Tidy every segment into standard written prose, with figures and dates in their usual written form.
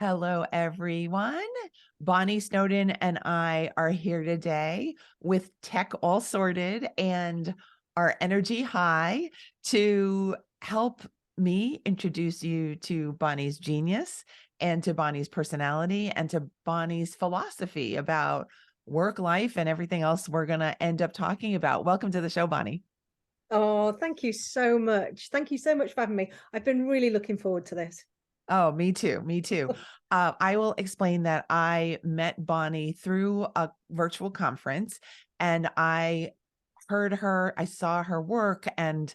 Hello, everyone. Bonnie Snowdon and I are here today with tech all sorted and our energy high to help me introduce you to Bonnie's genius and to Bonnie's personality and to Bonnie's philosophy about work life and everything else we're going to end up talking about. Welcome to the show, Bonnie. Oh, thank you so much. Thank you so much for having me. I've been really looking forward to this. Oh, me too. Me too. I will explain that I met Bonnie through a virtual conference and I heard her, I saw her work, and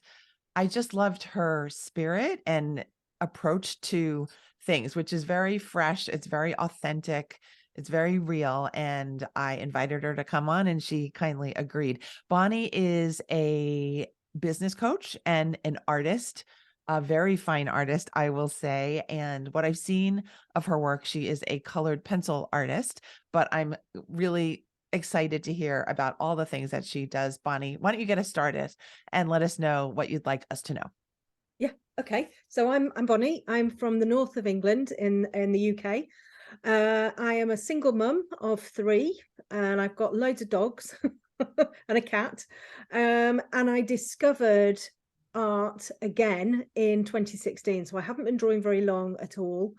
I just loved her spirit and approach to things, which is very fresh. It's very authentic. It's very real. And I invited her to come on and she kindly agreed. Bonnie is a business coach and an artist, a very fine artist, I will say. And what I've seen of her work, she is a colored pencil artist, but I'm really excited to hear about all the things that she does. Bonnie, why don't you get us started and let us know what you'd like us to know? Yeah, okay. So I'm Bonnie. I'm from the north of England in the UK. I am a single mum of three, and I've got loads of dogs and a cat. And I discovered art again in 2016. So I haven't been drawing very long at all.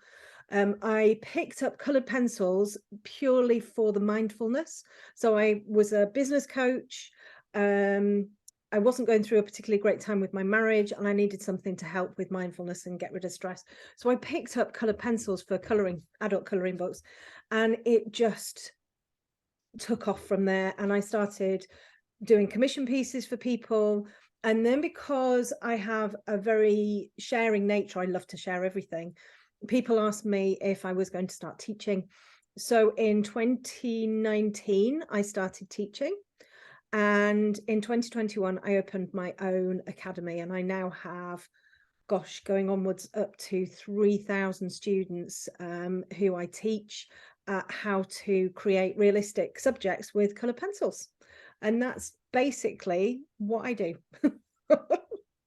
I picked up colored pencils purely for the mindfulness. So I was a business coach. Um, I wasn't going through a particularly great time with my marriage, and I needed something to help with mindfulness and get rid of stress. So I picked up colored pencils for coloring, adult coloring books, and it just took off from there. And I started doing commission pieces for people. And then because I have a very sharing nature, I love to share everything. People asked me if I was going to start teaching. So in 2019, I started teaching. And in 2021, I opened my own academy, and I now have, gosh, going onwards up to 3,000 students who I teach how to create realistic subjects with colour pencils. And that's basically what I do.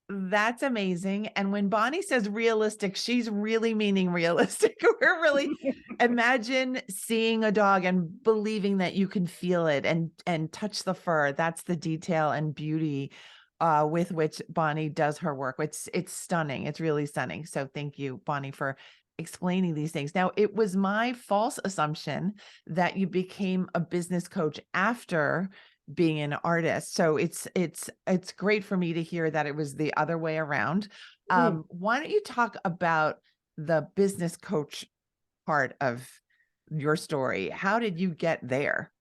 That's amazing. And when Bonnie says realistic, she's really meaning realistic. We're really imagine seeing a dog and believing that you can feel it and touch the fur. That's the detail and beauty with which Bonnie does her work. It's stunning. It's really stunning. So thank you, Bonnie, for explaining these things. Now, it was my false assumption that you became a business coach after being an artist. So it's great for me to hear that it was the other way around. Mm. Why don't you talk about the business coach part of your story? How did you get there?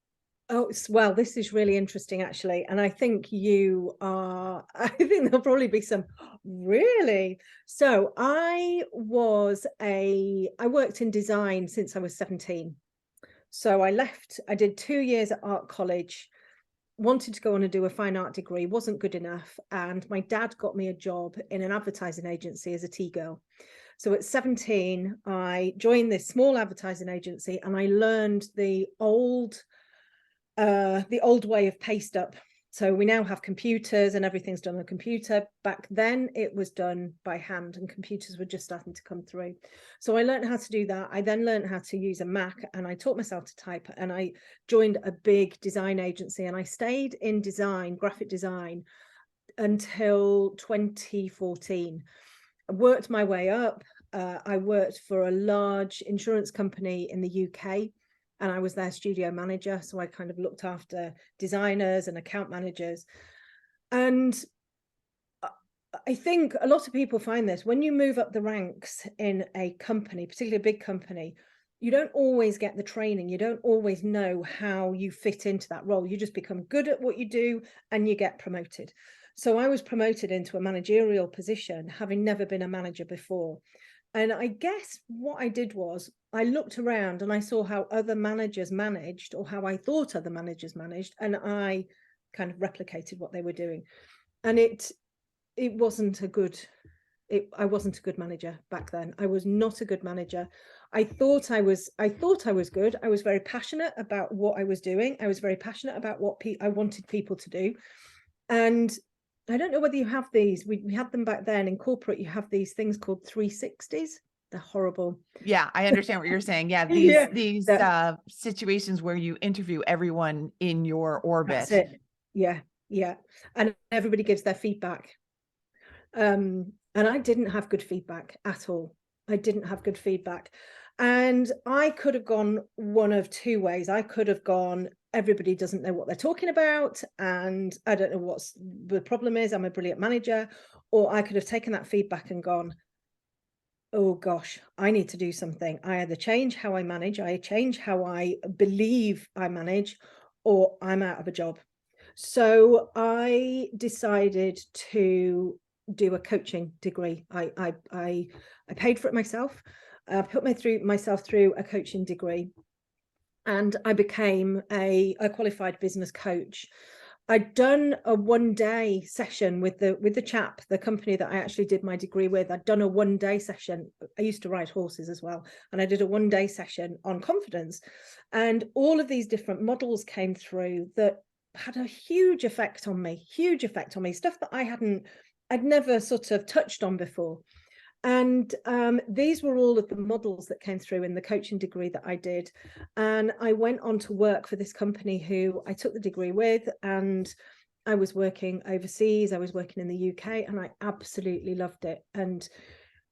Oh, well, this is really interesting, actually. And I think you are, I think there'll probably be some, really. So I worked in design since I was 17. So I did 2 years at art college, wanted to go on and do a fine art degree, wasn't good enough. And my dad got me a job in an advertising agency as a tea girl. So at 17, I joined this small advertising agency, and I learned the old way of paste up. So we now have computers and everything's done on a computer. Back then it was done by hand, and computers were just starting to come through. So I learned how to do that. I then learned how to use a Mac, and I taught myself to type, and I joined a big design agency, and I stayed in design, graphic design, until 2014. I worked my way up. I worked for a large insurance company in the UK, and I was their studio manager. So I kind of looked after designers and account managers. And I think a lot of people find this when you move up the ranks in a company, particularly a big company, you don't always get the training. You don't always know how you fit into that role. You just become good at what you do and you get promoted. So I was promoted into a managerial position, having never been a manager before. And I guess what I did was I looked around and I saw how other managers managed, or how I thought other managers managed, and I kind of replicated what they were doing. And it wasn't a good I wasn't a good manager back then. I was not a good manager. I thought I was good. I was very passionate about what I was doing. I was very passionate about what I wanted people to do. And I don't know whether you have these. We had them back then in corporate. You have these things called 360s. They're horrible. Yeah, I understand what you're saying. Yeah, Yeah, these that situations where you interview everyone in your that's orbit. it. Yeah, yeah, and everybody gives their feedback. And I didn't have good feedback at all. I didn't have good feedback. And I could have gone one of two ways. I could have gone, everybody doesn't know what they're talking about, and I don't know what's the problem is. I'm a brilliant manager. Or I could have taken that feedback and gone, oh gosh, I need to do something. I either change how I manage, I change how I believe I manage, or I'm out of a job. So I decided to do a coaching degree. I paid for it myself. I put myself through a coaching degree, and I became a qualified business coach. I'd done a 1 day session with the chap, the company that I actually did my degree with. I'd done a 1 day session. I used to ride horses as well, and I did a 1 day session on confidence, and all of these different models came through that had a huge effect on me. Huge effect on me. Stuff that I'd never sort of touched on before. And these were all of the models that came through in the coaching degree that I did. And I went on to work for this company who I took the degree with, and I was working overseas. I was working in the UK, and I absolutely loved it. And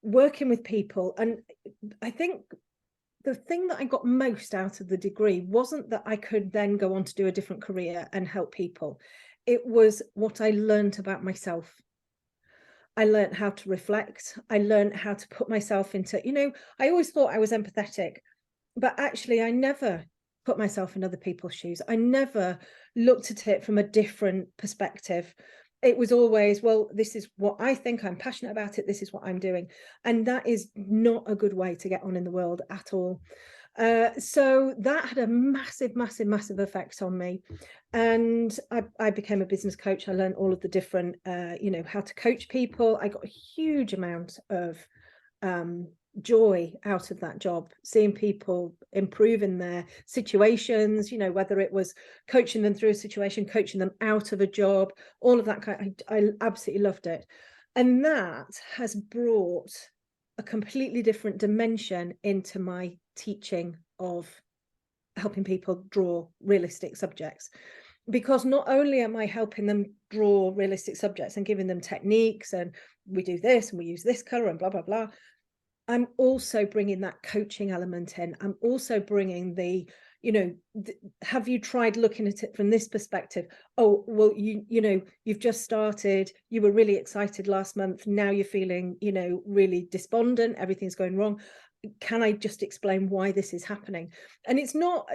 working with people. And I think the thing that I got most out of the degree wasn't that I could then go on to do a different career and help people. It was what I learned about myself. I learned how to reflect. I learned how to put myself into, I always thought I was empathetic, but actually I never put myself in other people's shoes. I never looked at it from a different perspective. It was always, well, this is what I think, I'm passionate about it, this is what I'm doing. And that is not a good way to get on in the world at all. So that had a massive, massive, massive effect on me. And I became a business coach. I learned all of the different, how to coach people. I got a huge amount of joy out of that job, seeing people improve in their situations, whether it was coaching them through a situation, coaching them out of a job, all of that I absolutely loved it. And that has brought a completely different dimension into my teaching of helping people draw realistic subjects, because not only am I helping them draw realistic subjects and giving them techniques, and we do this and we use this color and blah blah blah, I'm also bringing that coaching element in. I'm also bringing have you tried looking at it from this perspective? Oh, well, you've just started, you were really excited last month, now you're feeling, really despondent, everything's going wrong. Can I just explain why this is happening? And it's not,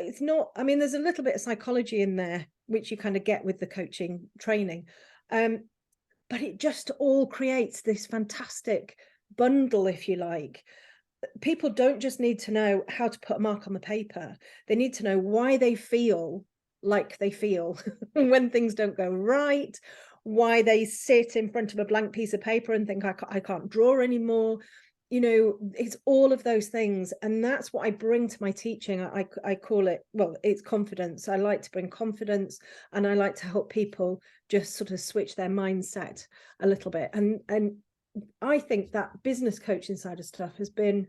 I mean, there's a little bit of psychology in there, which you kind of get with the coaching training. But it just all creates this fantastic bundle, if you like. People don't just need to know how to put a mark on the paper. They need to know why they feel like they feel when things don't go right, why they sit in front of a blank piece of paper and think, I can't draw anymore. It's all of those things. And that's what I bring to my teaching. I call it, well, it's confidence. I like to bring confidence, and I like to help people just sort of switch their mindset a little bit. And I think that business coaching side of stuff has been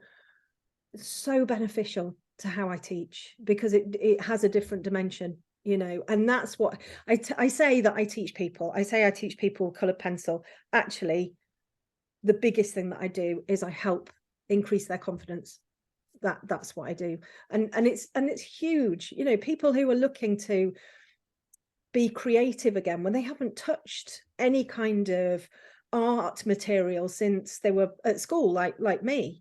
so beneficial to how I teach, because it has a different dimension, and that's what I say, that I teach people. I say I teach people colored pencil. Actually, the biggest thing that I do is I help increase their confidence. That's what I do. And it's huge. People who are looking to be creative again, when they haven't touched any kind of art material since they were at school, like me,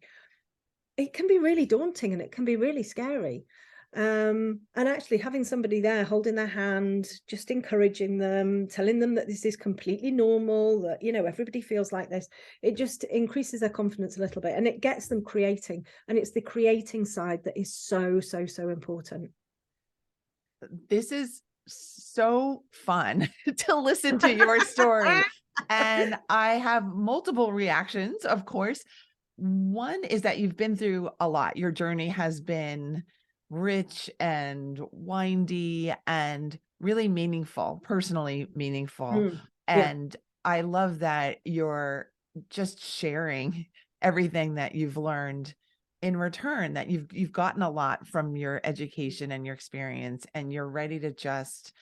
it can be really daunting and it can be really scary. And actually having somebody there holding their hand, just encouraging them, telling them that this is completely normal, that everybody feels like this, it just increases their confidence a little bit, and it gets them creating. And it's the creating side that is so, so, so important. This is so fun to listen to your story. And I have multiple reactions, of course. One is that you've been through a lot. Your journey has been rich and windy and really meaningful, personally meaningful. Mm, yeah. And I love that you're just sharing everything that you've learned in return, that you've gotten a lot from your education and your experience, and you're ready to just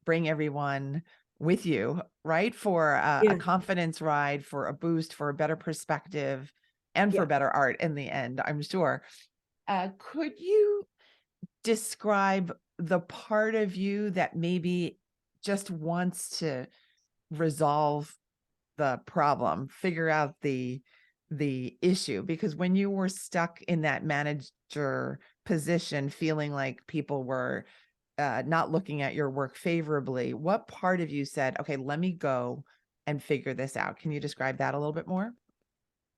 bring everyone with you, right? For a Yeah, confidence ride, for a boost, for a better perspective, and for yeah. better art in the end, I'm sure. Could you describe the part of you that maybe just wants to resolve the problem, figure out the issue? Because when you were stuck in that manager position, feeling like people were not looking at your work favorably, what part of you said, "Okay, let me go and figure this out"? Can you describe that a little bit more?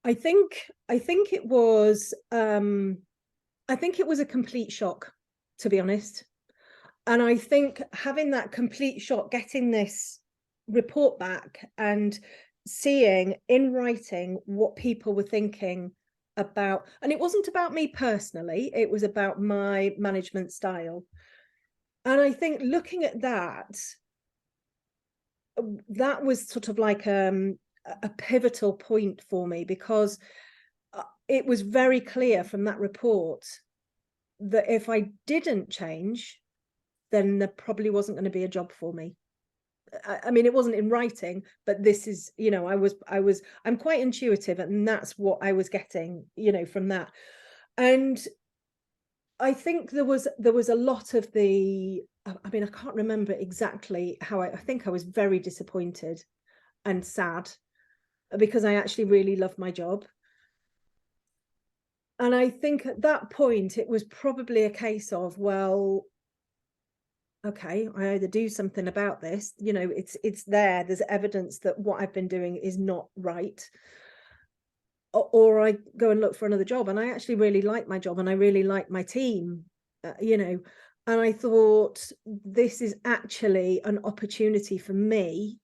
I think it was I think it was a complete shock, to be honest. And I think having that complete shock, getting this report back and seeing in writing what people were thinking about, and it wasn't about me personally, it was about my management style. And I think looking at that, that was sort of like a pivotal point for me, because it was very clear from that report that if I didn't change, then there probably wasn't going to be a job for me. I mean, it wasn't in writing, but this is, I'm quite intuitive, and that's what I was getting, from that. And I think there was a lot of I mean, I can't remember exactly how I think I was very disappointed and sad, because I actually really love my job. And I think at that point it was probably a case of, well, okay, I either do something about this, it's there's evidence that what I've been doing is not right, or I go and look for another job. And I actually really like my job, and I really like my team, and I thought this is actually an opportunity for me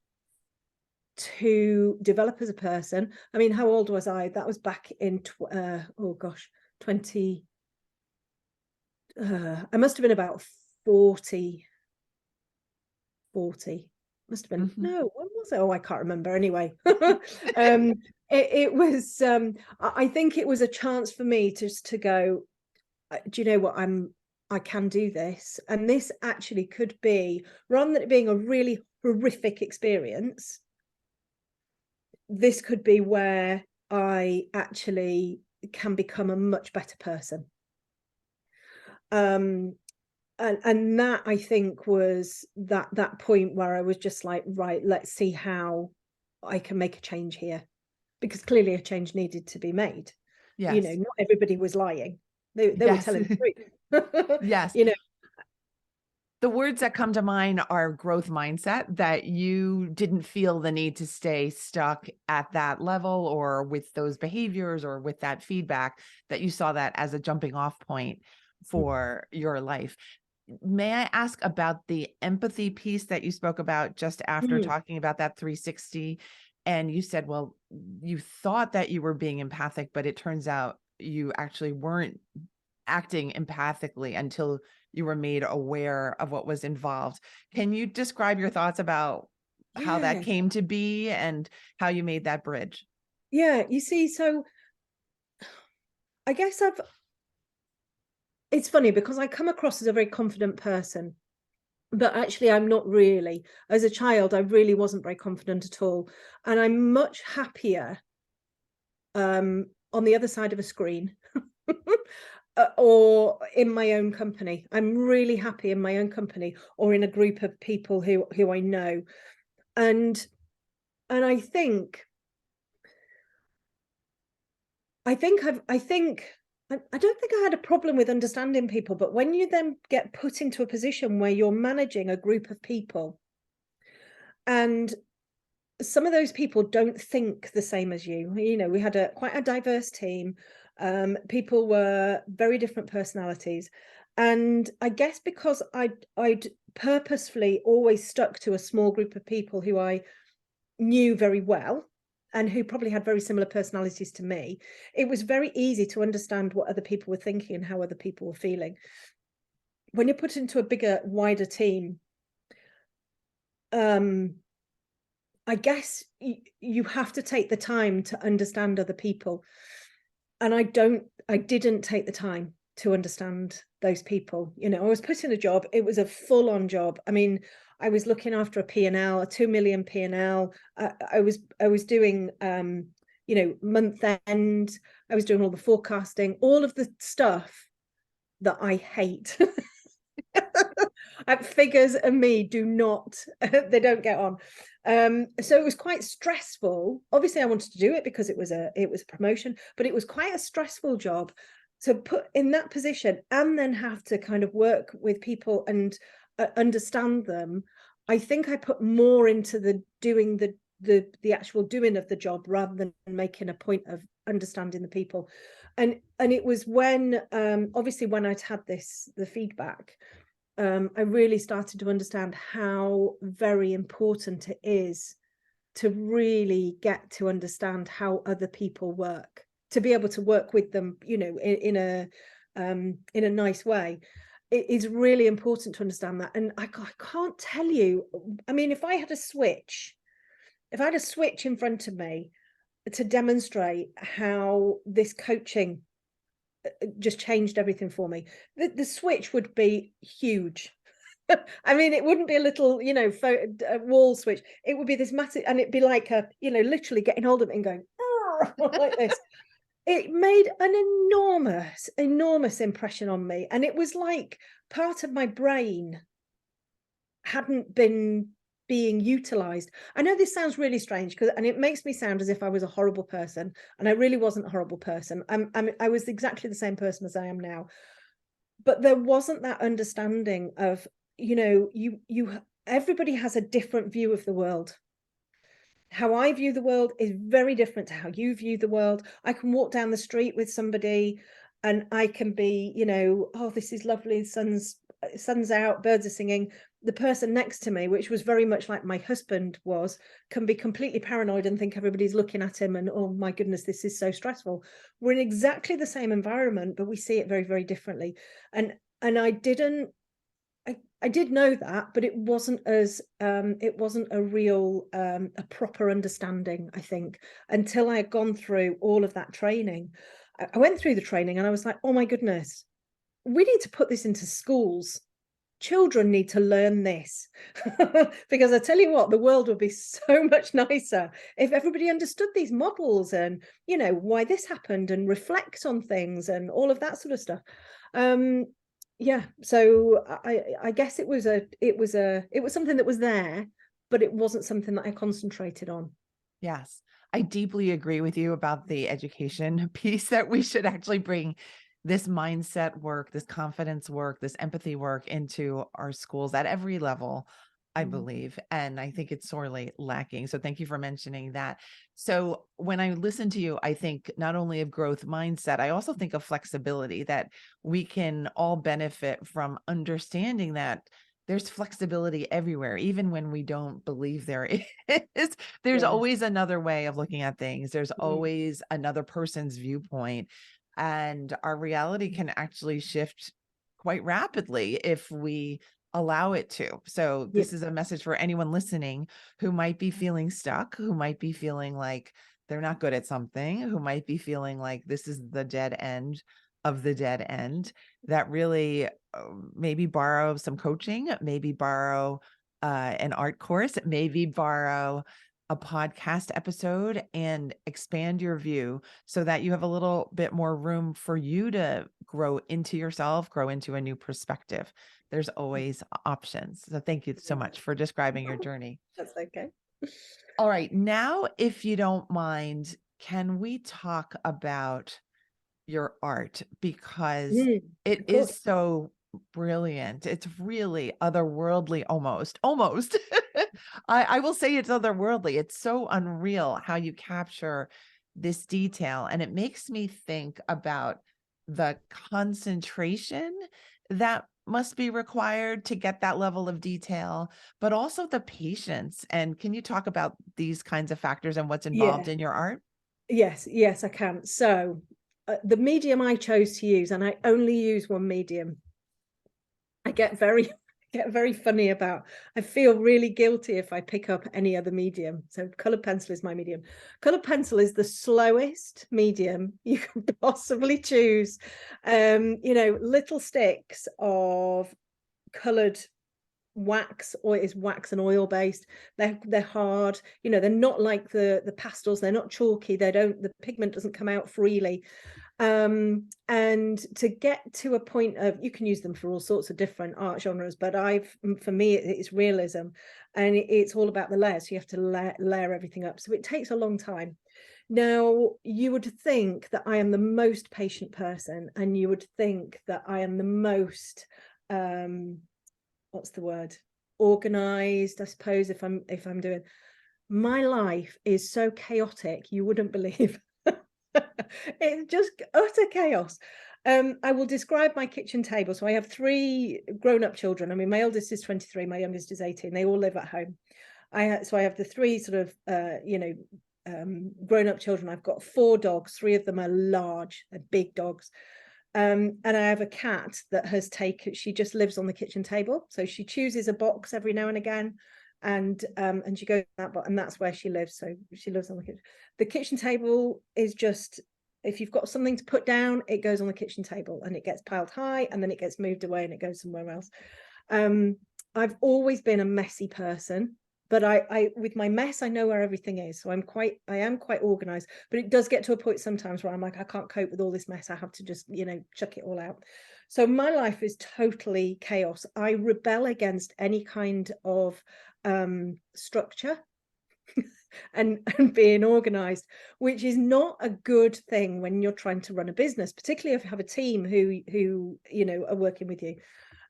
to develop as a person. I mean, how old was I? That was back in oh gosh, 20. I must have been about 40. 40. Must have been, Mhm. no, when was it? Oh, I can't remember. Anyway, it was, I think it was a chance for me just to go, do you know what? I can do this. And this actually could be, rather than it being a really horrific experience, this could be where I actually can become a much better person. Um, and that, I think, was that point where I was just like, right, let's see how I can make a change here, because clearly a change needed to be made. Yes. Not everybody was lying. They were Yes. telling the truth. Yes. you know The words that come to mind are growth mindset, that you didn't feel the need to stay stuck at that level or with those behaviors or with that feedback, that you saw that as a jumping off point for your life. May I ask about the empathy piece that you spoke about just after Mm, talking about that 360? And you said, well, you thought that you were being empathic, but it turns out you actually weren't acting empathically until you were made aware of what was involved. Can you describe your thoughts about how that yeah, came to be and how you made that bridge? yeah. You see, so I guess it's funny because I come across as a very confident person, but actually I'm not really. As a child, I really wasn't very confident at all, and I'm much happier on the other side of a screen, or in my own company. I'm really happy in my own company, or in a group of people who I know. And I think I think I don't think I had a problem with understanding people, but when you then get put into a position where you're managing a group of people, and some of those people don't think the same as you. We had a quite a diverse team. People were very different personalities, and I guess because I'd purposefully always stuck to a small group of people who I knew very well, and who probably had very similar personalities to me, it was very easy to understand what other people were thinking and how other people were feeling. When you're put into a bigger, wider team, um, I guess you have to take the time to understand other people. and I didn't take the time to understand those people. You know, I was put in a job. It was a full-on job. I mean, I was looking after a P&L, a 2 million P&L. I was doing you know, month end. I was doing all the forecasting, all of the stuff that I hate. Figures and me do not, they don't get on. So it was quite stressful. Obviously, I wanted to do it because it was a promotion, but it was quite a stressful job to put in that position and then have to kind of work with people and understand them. I think I put more into the doing the actual doing of the job rather than making a point of understanding the people. And it was when obviously when I'd had the feedback, I really started to understand how very important it is to really get to understand how other people work, to be able to work with them, you know, in a nice way. It is really important to understand that. And I can't tell you, I mean, if I had a switch, in front of me to demonstrate how this coaching just changed everything for me, the switch would be huge. I mean, it wouldn't be a little, you know, wall switch. It would be this massive, and it'd be like a, you know, literally getting hold of it and going like this. It made an enormous impression on me, and it was like part of my brain hadn't been being utilized. I know this sounds really strange, because and it makes me sound as if I was a horrible person, and I really wasn't a horrible person. I was exactly the same person as I am now, but there wasn't that understanding of, you know, you everybody has a different view of the world. How I view the world is very different to how you view the world. I can walk down the street with somebody and I can be, you know, oh, this is lovely, sun's out, birds are singing. The person next to me, which was very much like my husband was, can be completely paranoid and think everybody's looking at him and, oh my goodness, this is so stressful. We're in exactly the same environment, but we see it very, very differently. And I did know that, but it wasn't a real a proper understanding, I think, until I had gone through all of that training. I went through the training and I was like, oh my goodness, we need to put this into schools. Children need to learn this. Because I tell you what, the world would be so much nicer if everybody understood these models and, you know, why this happened and reflects on things and all of that sort of stuff. Yeah, so I guess it was something that was there, but it wasn't something that I concentrated on. Yes. I deeply agree with you about the education piece, that we should actually bring this mindset work, this confidence work, this empathy work into our schools at every level, I Mm. believe. And I think it's sorely lacking. So thank you for mentioning that. So when I listen to you, I think not only of growth mindset, I also think of flexibility, that we can all benefit from understanding that there's flexibility everywhere, even when we don't believe there is. There's Yes. always another way of looking at things. There's Mm. always another person's viewpoint, and our reality can actually shift quite rapidly if we allow it to. So Yep. this is a message for anyone listening who might be feeling stuck, who might be feeling like they're not good at something, who might be feeling like this is the dead end of the dead end, that really maybe borrow some coaching, maybe borrow an art course, maybe borrow a podcast episode and expand your view so that you have a little bit more room for you to grow into yourself, grow into a new perspective. There's always options. So thank you so Yeah. much for describing your journey. That's okay. All right. Now, if you don't mind, can we talk about your art? Because it Of is course. so brilliant. It's really otherworldly, almost. I will say it's otherworldly. It's so unreal how you capture this detail. And it makes me think about the concentration that must be required to get that level of detail, but also the patience. And can you talk about these kinds of factors and what's involved Yeah. in your art? Yes, I can. So the medium I chose to use, and I only use one medium. I get very get very funny about. I feel really guilty if I pick up any other medium. So colored pencil is my medium. Colored pencil is the slowest medium you can possibly choose. You know, little sticks of colored wax, or it is wax and oil based. They're hard, you know, they're not like the pastels, they're not chalky, the pigment doesn't come out freely. And to get to a point of, you can use them for all sorts of different art genres, but for me it's realism, and it's all about the layers. So you have to layer everything up, so it takes a long time. Now, you would think that I am the most patient person, and you would think that I am the most what's the word, organized, I suppose, if I'm doing. My life is so chaotic you wouldn't believe. It's just utter chaos. I will describe my kitchen table. So I have 3 grown-up children. I mean, my eldest is 23, my youngest is 18. They all live at home. So I have the 3 sort of grown-up children. I've got 4 dogs. 3 of them are large, they're big dogs. And I have a cat that she just lives on the kitchen table. So she chooses a box every now and again, and she goes to that box, and that's where she lives. So she lives on the kitchen. The kitchen table is just, if you've got something to put down, it goes on the kitchen table and it gets piled high, and then it gets moved away and it goes somewhere else. I've always been a messy person, but I with my mess, I know where everything is. So I am quite organized, but it does get to a point sometimes where I'm like, I can't cope with all this mess. I have to just, you know, chuck it all out. So my life is totally chaos. I rebel against any kind of structure and being organized, which is not a good thing when you're trying to run a business, particularly if you have a team who you know are working with you.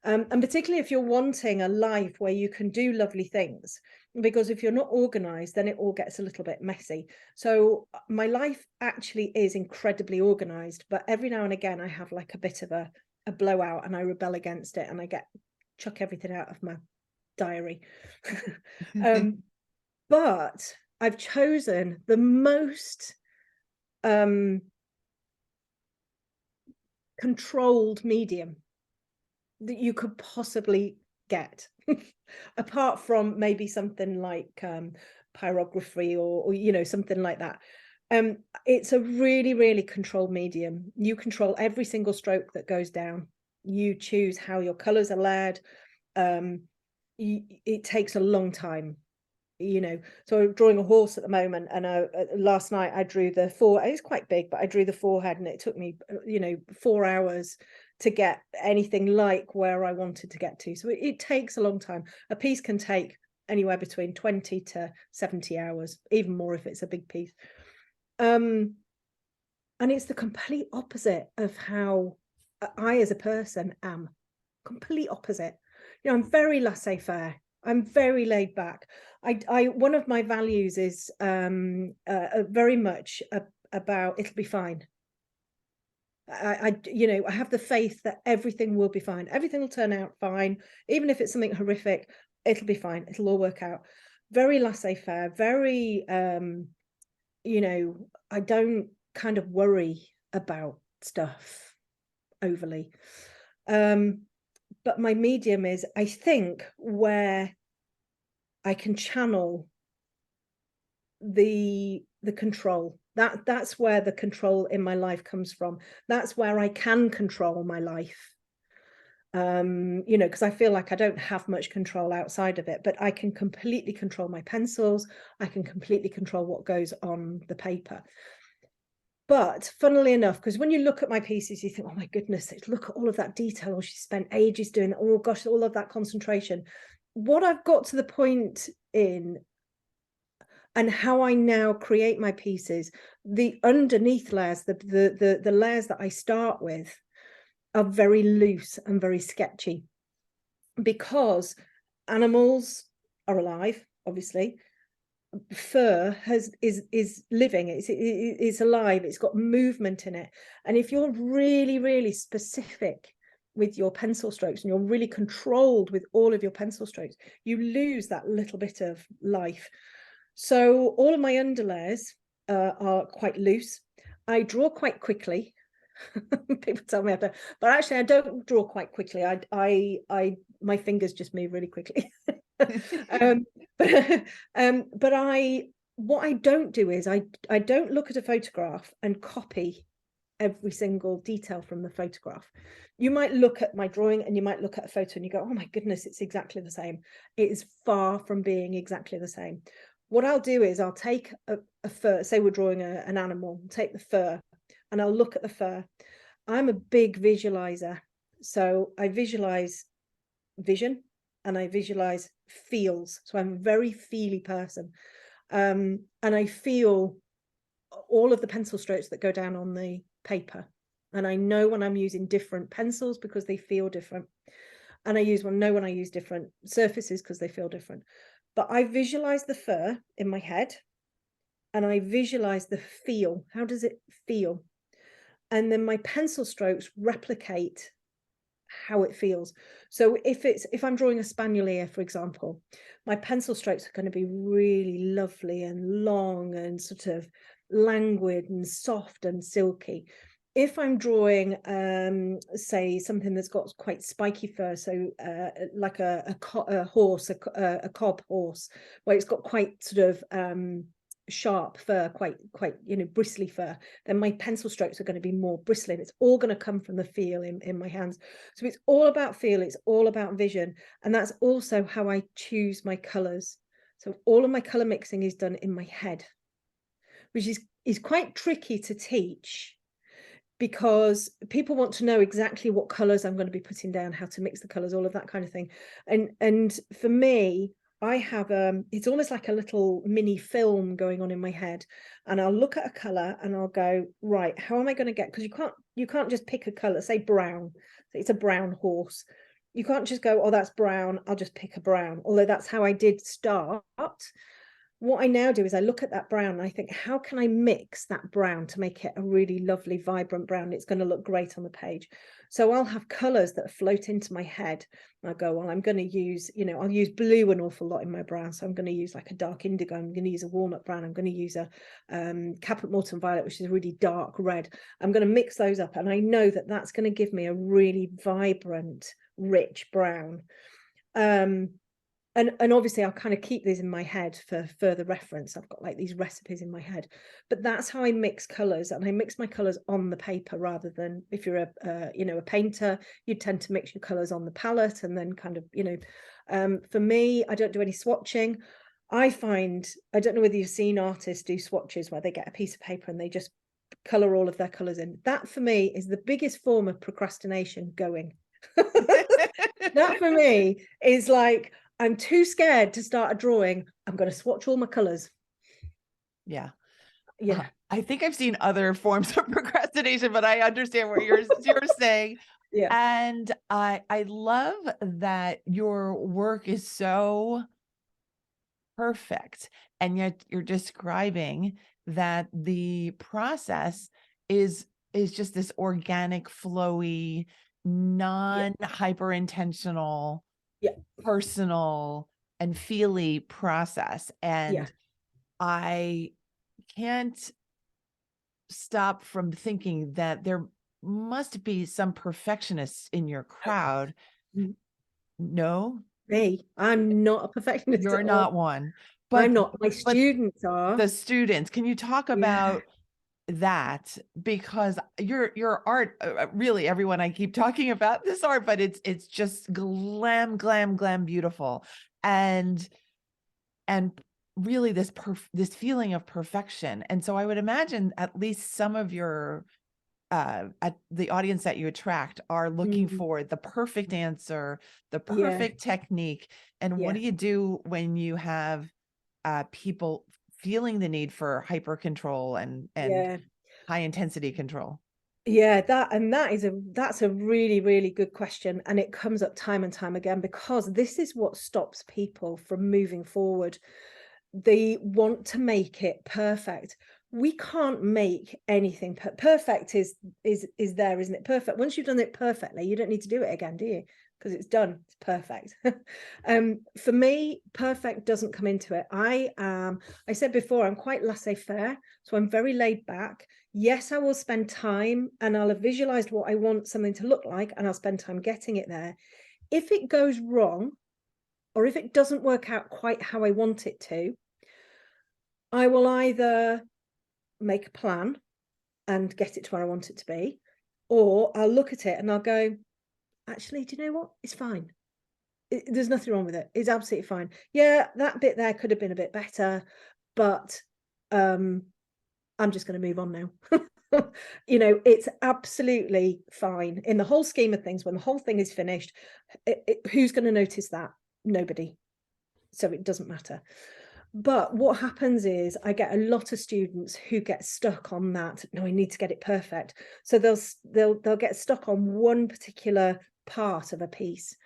And particularly if you're wanting a life where you can do lovely things, because if you're not organized, then it all gets a little bit messy. So my life actually is incredibly organized, but every now and again I have like a bit of a blowout, and I rebel against it, and I chuck everything out of my diary. But I've chosen the most controlled medium that you could possibly get, apart from maybe something like pyrography, or you know, something like that. It's a really, really controlled medium. You control every single stroke that goes down. You choose how your colors are layered. It takes a long time, you know. So I'm drawing a horse at the moment, and last night I drew it's quite big, but I drew the forehead, and it took me, you know, 4 hours to get anything like where I wanted to get to. So it takes a long time. A piece can take anywhere between 20 to 70 hours, even more if it's a big piece. And it's the complete opposite of how I as a person am. Complete opposite. You know, I'm very laissez-faire. I'm very laid back. One of my values is very much about it'll be fine. You know, I have the faith that everything will be fine. Everything will turn out fine, even if it's something horrific. It'll be fine. It'll all work out. Very laissez-faire. Very, you know, I don't kind of worry about stuff overly. But my medium is, I think, where I can channel the control. That's where the control in my life comes from. That's where I can control my life. You know, because I feel like I don't have much control outside of it, but I can completely control my pencils. I can completely control what goes on the paper. But funnily enough, because when you look at my pieces, you think, oh my goodness, look at all of that detail, or she spent ages doing that. Oh gosh, all of that concentration. What I've got to the point in, and how I now create my pieces, the underneath layers, the layers that I start with are very loose and very sketchy, because animals are alive, obviously. Fur is living, it's alive, it's got movement in it. And if you're really, really specific with your pencil strokes, and you're really controlled with all of your pencil strokes, you lose that little bit of life. So all of my underlayers are quite loose. I draw quite quickly. People tell me I don't, but actually I don't draw quite quickly. I my fingers just move really quickly. um, but but what I don't do is I don't look at a photograph and copy every single detail from the photograph. You might look at my drawing and you might look at a photo and you go, oh my goodness, it's exactly the same. It is far from being exactly the same. What I'll do is I'll take a fur, say we're drawing an animal, take the fur, and I'll look at the fur. I'm a big visualizer. So I visualize vision and I visualize feels. So I'm a very feely person. And I feel all of the pencil strokes that go down on the paper. And I know when I'm using different pencils because they feel different. And I know when I use different surfaces because they feel different. But I visualize the fur in my head and I visualize the feel. How does it feel? And then my pencil strokes replicate how it feels. So if I'm drawing a spaniel ear, for example, my pencil strokes are going to be really lovely and long and sort of languid and soft and silky. If I'm drawing say something that's got quite spiky fur, so like a horse, a cob horse, where it's got quite sort of sharp fur, quite bristly fur, then my pencil strokes are going to be more bristly, and it's all going to come from the feel in my hands. So it's all about feel, it's all about vision, and that's also how I choose my colors. So all of my color mixing is done in my head, which is quite tricky to teach because people want to know exactly what colors I'm going to be putting down, how to mix the colors, all of that kind of thing. And for me, I have it's almost like a little mini film going on in my head, and I'll look at a color and I'll go, right, how am I going to get, because you can't just pick a color, say brown, it's a brown horse. You can't just go, oh, that's brown, I'll just pick a brown, although that's how I did start. What I now do is I look at that brown and I think, how can I mix that brown to make it a really lovely, vibrant brown? It's going to look great on the page. So I'll have colors that float into my head. And I go, well, I'm going to use, I'll use blue an awful lot in my brown. So I'm going to use like a dark indigo. I'm going to use a walnut brown. I'm going to use a Caput Mortuum violet, which is a really dark red. I'm going to mix those up. And I know that that's going to give me a really vibrant, rich brown. And obviously I'll kind of keep these in my head for further reference. I've got like these recipes in my head, but that's how I mix colors, and I mix my colors on the paper rather than, if you're a painter, you tend to mix your colors on the palette and then kind of, for me, I don't do any swatching. I don't know whether you've seen artists do swatches where they get a piece of paper and they just color all of their colors in. That for me is the biggest form of procrastination going. That for me is like, I'm too scared to start a drawing. I'm going to swatch all my colors. Yeah. Yeah. I think I've seen other forms of procrastination, but I understand what you're saying. Yeah. And I love that your work is so perfect. And yet you're describing that the process is just this organic, flowy, Yeah. non-hyper intentional, Yeah. personal and feely process. Yeah. And I can't stop from thinking that there must be some perfectionists in your crowd. No, Me. I'm not a perfectionist you're at all. not one, I'm but not. My students are. the students, can you talk Yeah. about that? Because your art, really, everyone, I keep talking about this art, but it's just glam, glam, glam, beautiful. And really this feeling of perfection. And so I would imagine at least some of your at the audience that you attract are looking Mm. for the perfect answer, the Yeah. perfect technique. And what Yeah. do you do when you have people feeling the need for hyper control and Yeah. high intensity control? Yeah, that's a really, really good question. And it comes up time and time again, because this is what stops people from moving forward. They want to make it perfect. We can't make anything perfect. Is there, isn't it? Perfect. Once you've done it perfectly, you don't need to do it again, do you? Because it's done. It's perfect. For me, perfect doesn't come into it. I said before, I'm quite laissez-faire, so I'm very laid back. Yes, I will spend time and I'll have visualized what I want something to look like, and I'll spend time getting it there. if it goes wrong, or if it doesn't work out quite how I want it to, I will either make a plan and get it to where I want it to be, or I'll look at it and I'll go, actually, do you know what? It's fine. There's nothing wrong with it. It's absolutely fine. Yeah, that bit there could have been a bit better, but um, I'm just going to move on now. It's absolutely fine in the whole scheme of things. When the whole thing is finished, who's going to notice that? Nobody. So it doesn't matter. But what happens is I get a lot of students who get stuck on that. No, I need to get it perfect. So they'll get stuck on one particular part of a piece,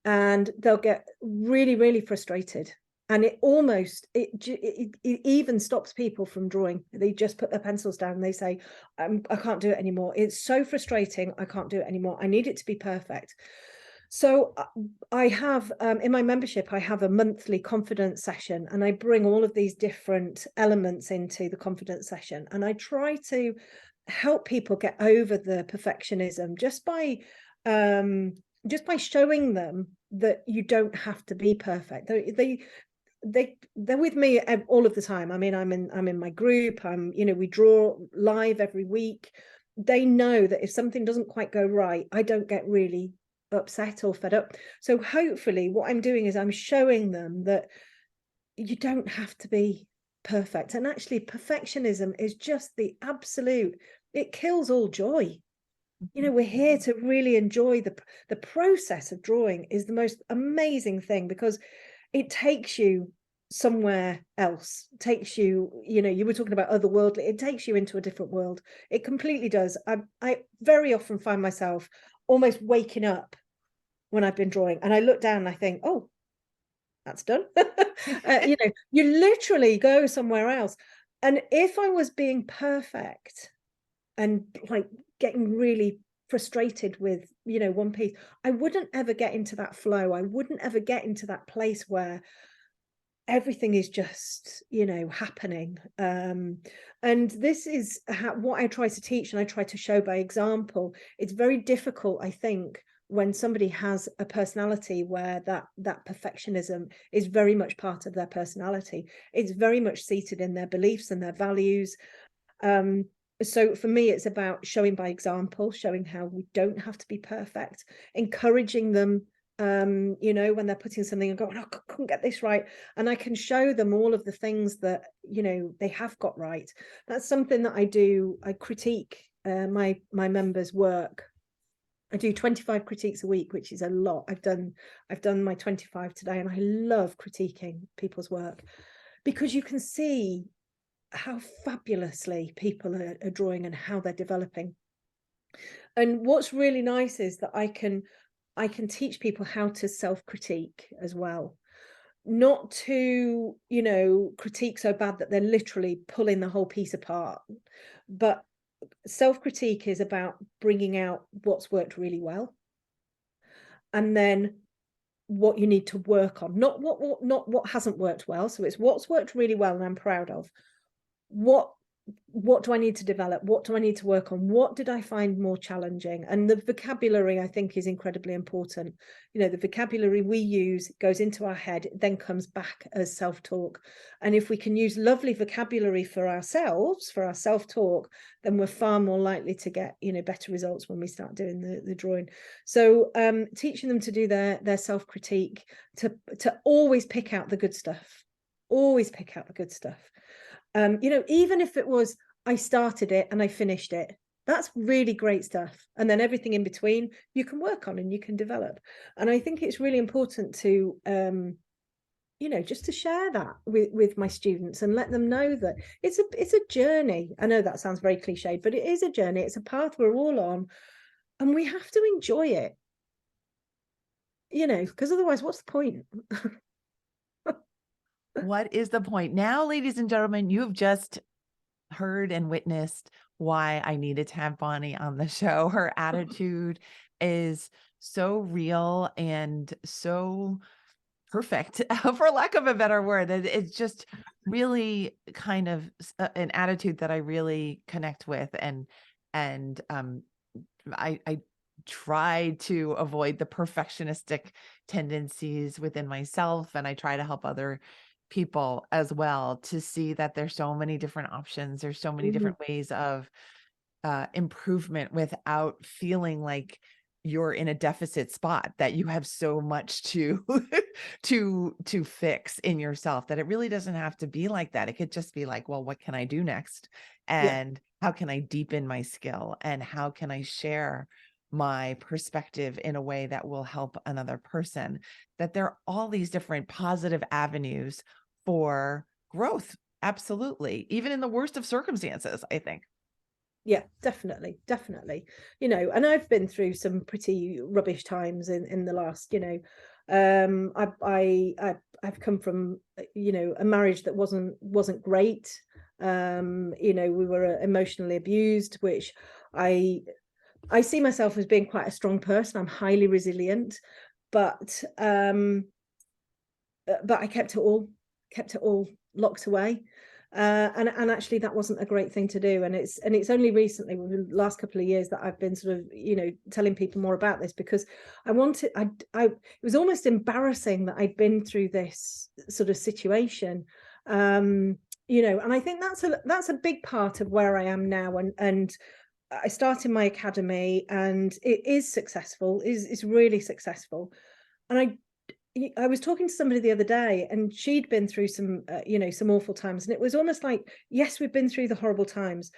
and they'll get really, really frustrated. And it even stops people from drawing. They just put their pencils down and they say, I can't do it anymore. It's so frustrating. I can't do it anymore. I need it to be perfect. So I have, in my membership, I have a monthly confidence session, and I bring all of these different elements into the confidence session. And I try to help people get over the perfectionism just by showing them that you don't have to be perfect. They're with me all of the time. I mean, I'm in my group. We draw live every week. They know that if something doesn't quite go right, I don't get really upset or fed up. So hopefully what I'm doing is I'm showing them that you don't have to be perfect. And actually, perfectionism is just the absolute, it kills all joy. We're here to really enjoy the process of drawing. Is the most amazing thing, because it takes you somewhere else. Takes you, you were talking about otherworldly, it takes you into a different world. It completely does. I very often find myself almost waking up when I've been drawing, and I look down and I think, oh, that's done. You literally go somewhere else. And if I was being perfect and like getting really frustrated with, one piece, I wouldn't ever get into that flow. I wouldn't ever get into that place where everything is just, happening. And this is what I try to teach, and I try to show by example. It's very difficult, I think, when somebody has a personality where that perfectionism is very much part of their personality. It's very much seated in their beliefs and their values. So for me, it's about showing by example, showing how we don't have to be perfect, encouraging them, when they're putting something and going, oh, I couldn't get this right. And I can show them all of the things that, they have got right. That's something that I do. I critique my members' work. I do 25 critiques a week, which is a lot. I've done my 25 today, and I love critiquing people's work, because you can see how fabulously people are drawing and how they're developing. And what's really nice is that I can teach people how to self-critique as well. Not to, critique so bad that they're literally pulling the whole piece apart, but self-critique is about bringing out what's worked really well, and then what you need to work on, not what hasn't worked well. So it's what's worked really well and I'm proud of. What do I need to develop? What do I need to work on? What did I find more challenging? And the vocabulary, I think, is incredibly important. The vocabulary we use goes into our head, it then comes back as self-talk. And if we can use lovely vocabulary for ourselves, for our self-talk, then we're far more likely to get, better results when we start doing the drawing. So teaching them to do their self-critique, to always pick out the good stuff. Always pick out the good stuff. Even if it was, I started it and I finished it, that's really great stuff. And then everything in between, you can work on and you can develop. And I think it's really important to, just to share that with my students and let them know that it's a journey. I know that sounds very cliched, but it is a journey. It's a path we're all on, and we have to enjoy it, because otherwise, what's the point? What is the point? Now, ladies and gentlemen, you have just heard and witnessed why I needed to have Bonnie on the show. Her attitude is so real and so perfect, for lack of a better word. It's just really kind of an attitude that I really connect with. And I try to avoid the perfectionistic tendencies within myself, and I try to help other people as well to see that there's so many different options. There's so many Mm, different ways of improvement without feeling like you're in a deficit spot, that you have so much to to fix in yourself, that it really doesn't have to be like that. It could just be like, well, what can I do next? yeah, And how can I deepen my skill? And how can I share my perspective in a way that will help another person? That there are all these different positive avenues for growth. Absolutely. Even in the worst of circumstances, I think. yeah, definitely, definitely. You know, and I've been through some pretty rubbish times in the last, you know, I've come from, you know, a marriage that wasn't great. You know, we were emotionally abused, which I I see myself as being quite a strong person. I'm highly resilient, but but I kept it all locked away. And actually that wasn't a great thing to do. And it's only recently, within the last couple of years, that I've been sort of, you know, telling people more about this, because it was almost embarrassing that I'd been through this sort of situation. You know, and I think that's a big part of where I am now. And I started my academy, and it is successful, is really successful. And I was talking to somebody the other day, and she'd been through some, you know, some awful times, and it was almost like, yes, we've been through the horrible times,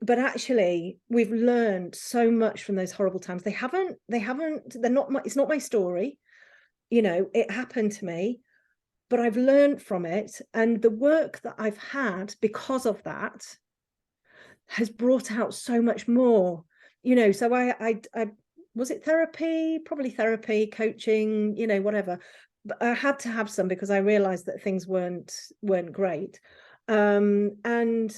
but actually, we've learned so much from those horrible times. They're not my, it's not my story. You know, it happened to me, but I've learned from it, and the work that I've had because of that has brought out so much more. You know, so I was it therapy, probably therapy, coaching, you know, whatever. But I had to have some because I realized that things weren't great. And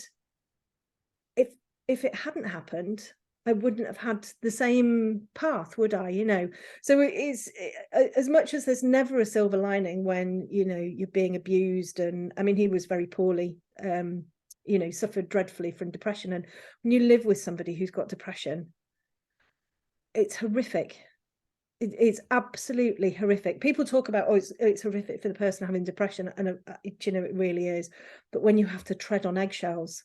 if if it hadn't happened, I wouldn't have had the same path, would I? You know, so as much as there's never a silver lining when, you know, you're being abused. And I mean, he was very poorly, you know, suffered dreadfully from depression. And when you live with somebody who's got depression, it's horrific. It's absolutely horrific. People talk about, oh, it's horrific for the person having depression, and you know, it really is. But when you have to tread on eggshells,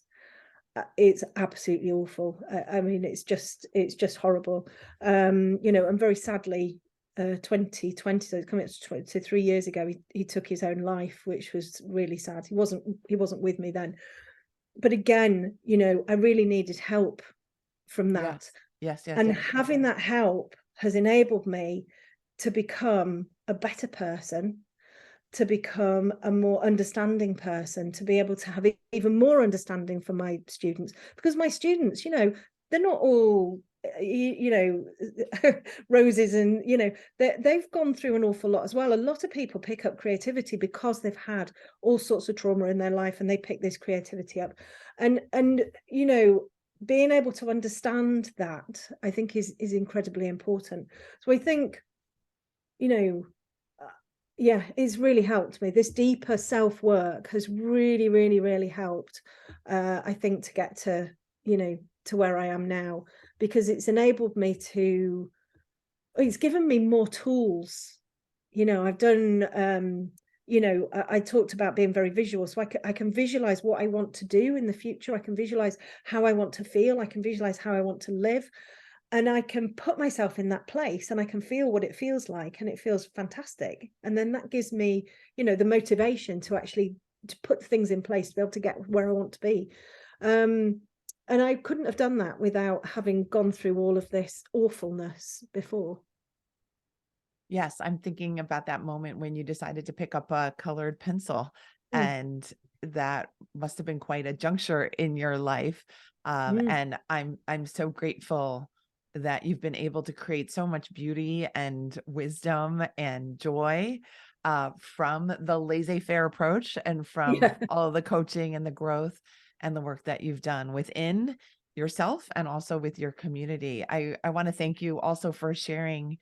it's absolutely awful. I mean, it's just horrible. You know, and very sadly, 2020, so it's coming up to 3 years ago, he took his own life, which was really sad. He wasn't with me then, but again, you know, I really needed help from that. Yes. Yes, yes, And yes. having that help has enabled me to become a better person, to become a more understanding person, to be able to have even more understanding for my students. Because my students, you know, they're not all, you know, roses, and, you know, they've gone through an awful lot as well. A lot of people pick up creativity because they've had all sorts of trauma in their life, and they pick this creativity up. And you know, being able to understand that, I think, is incredibly important. So I think, you know, yeah, it's really helped me. This deeper self work has really, really, really helped. I think, to get to, you know, to where I am now, because it's enabled me to. It's given me more tools. You know, I've done. You know, I talked about being very visual, so I can visualize what I want to do in the future. I can visualize how I want to feel. I can visualize how I want to live, and I can put myself in that place, and I can feel what it feels like, and it feels fantastic. And then that gives me, you know, the motivation to actually to put things in place to be able to get where I want to be. Um, and I couldn't have done that without having gone through all of this awfulness before. Yes, I'm thinking about that moment when you decided to pick up a colored pencil, Mm, and that must have been quite a juncture in your life. mm. And I'm so grateful that you've been able to create so much beauty and wisdom and joy from the laissez-faire approach, and from Yeah. all the coaching and the growth and the work that you've done within yourself and also with your community. I want to thank you also for sharing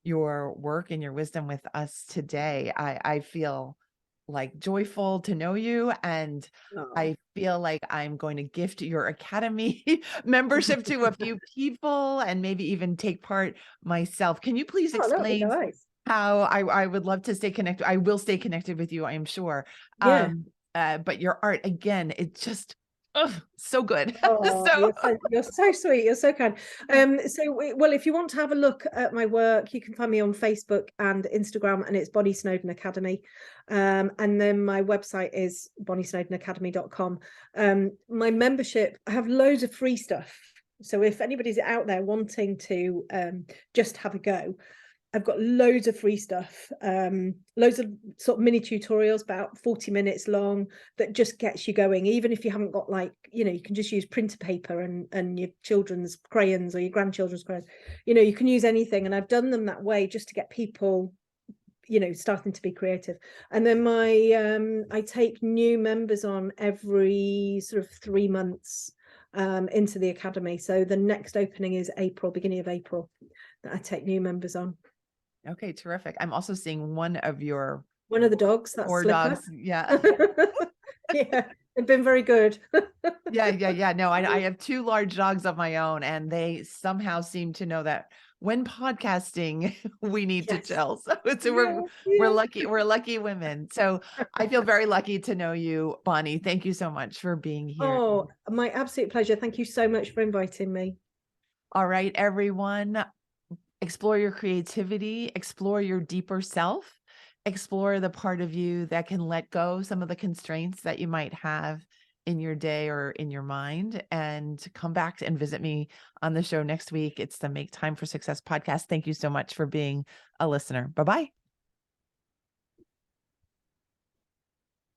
your work and your wisdom with us today. I feel like joyful to know you, and Oh. I feel like I'm going to gift your academy membership to a few people and maybe even take part myself. Can you please Oh, that would be explain nice. how I would love to stay connected. I will stay connected with you, I am sure. Yeah. But your art again, it just, so good. Oh, So you're so sweet. You're so kind. Well, if you want to have a look at my work, you can find me on Facebook and Instagram, and it's Bonny Snowdon Academy. And then my website is bonnysnowdonacademy.com. My membership, I have loads of free stuff. So if anybody's out there wanting to just have a go, I've got loads of free stuff, loads of sort of mini tutorials, about 40 minutes long, that just gets you going. Even if you haven't got, like, you can just use printer paper and your children's crayons or your grandchildren's crayons. You can use anything. And I've done them that way just to get people, starting to be creative. And then I take new members on every sort of 3 months into the academy. So the next opening is beginning of April, that I take new members on. okay, terrific. I'm also seeing one of your One of the dogs, that's poor Slipper. dogs. Yeah. Yeah, they've been very good. Yeah, yeah, yeah. No, I have 2 large dogs of my own, and they somehow seem to know that when podcasting, we need to Yes. chill. So Yeah, we're yeah. lucky women. So I feel very lucky to know you, Bonnie. Thank you so much for being here. Oh, my absolute pleasure. Thank you so much for inviting me. All right, everyone, explore your creativity, explore your deeper self, explore the part of you that can let go some of the constraints that you might have in your day or in your mind, and come back and visit me on the show next week. It's the Make Time for Success podcast. Thank you so much for being a listener. Bye bye.